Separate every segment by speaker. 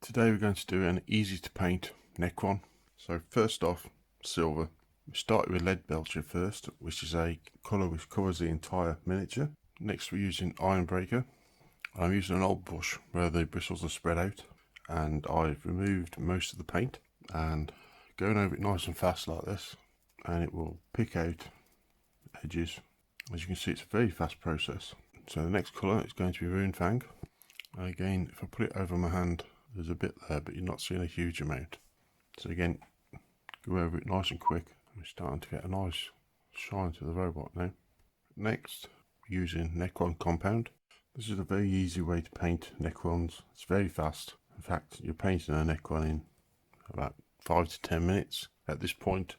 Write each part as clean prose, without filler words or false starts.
Speaker 1: Today we're going to do an easy to paint Necron. So first off, silver. We started with lead belcher first, which is a colour which covers the entire miniature. Next we're using Ironbreaker. I'm using an old bush where the bristles are spread out, and I've removed most of the paint and going over it nice and fast like this, and it will pick out edges. As you can see, it's a very fast process. So the next colour is going to be Rune Fang. And again, if I put it over my hand, there's a bit there, but you're not seeing a huge amount. So again, go over it nice and quick. We're starting to get a nice shine to the robot now. Next, using Necron compound. This is a very easy way to paint Necrons. It's very fast. In fact, you're painting a Necron in about 5 to 10 minutes. At this point,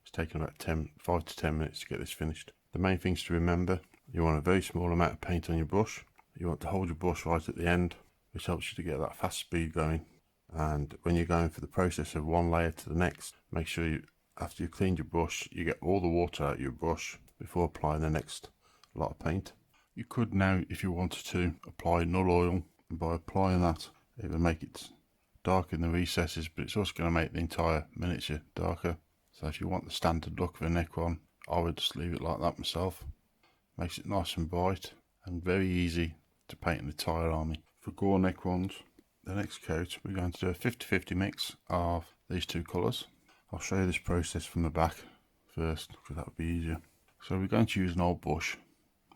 Speaker 1: it's taken about 5 to 10 minutes to get this finished. The main things to remember: you want a very small amount of paint on your brush. You want to hold your brush right at the end, which helps you to get that fast speed going. And when you're going for the process of one layer to the next, make sure you, after you've cleaned your brush, you get all the water out of your brush before applying the next lot of paint. You could now, if you wanted to, apply null oil, and by applying that, it will make it dark in the recesses, but it's also going to make the entire miniature darker. So if you want the standard look of a Necron, I would just leave it like that myself. Makes it nice and bright and very easy to paint an entire army. For gore Necrons, the next coat, we're going to do a 50-50 mix of these two colours. I'll show you this process from the back first, because that would be easier. So we're going to use an old bush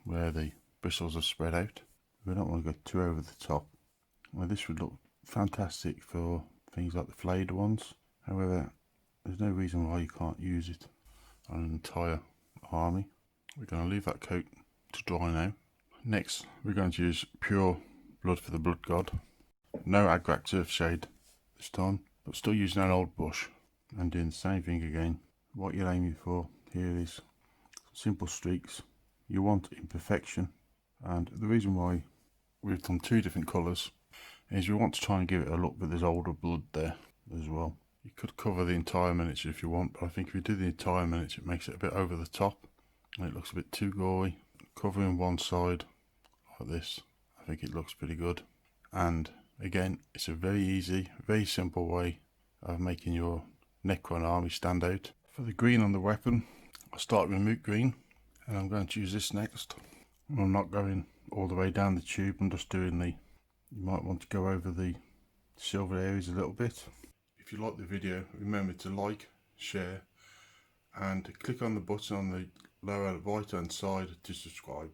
Speaker 1: where the bristles are spread out. We don't want to go too over the top. Well, this would look fantastic for things like the Flayed ones. However, there's no reason why you can't use it on an entire army. We're going to leave that coat to dry now. Next, we're going to use pure blood for the blood god. No aggressive shade this time, but still using an old bush and doing the same thing again. What you're aiming for here is simple streaks. You want imperfection, and the reason why we've done two different colours is we want to try and give it a look, but there's older blood there as well. You could cover the entire miniature if you want, but I think if you do the entire miniature, it makes it a bit over the top and it looks a bit too gory. Covering one side like this, I think it looks pretty good. And again, it's a very easy, very simple way of making your Necron army stand out. For the green on the weapon, I'll start with Moot Green, and I'm going to use this next. I'm not going all the way down the tube, I'm just doing you might want to go over the silver areas a little bit. If you like the video, remember to like, share, and click on the button on the lower right hand side to subscribe.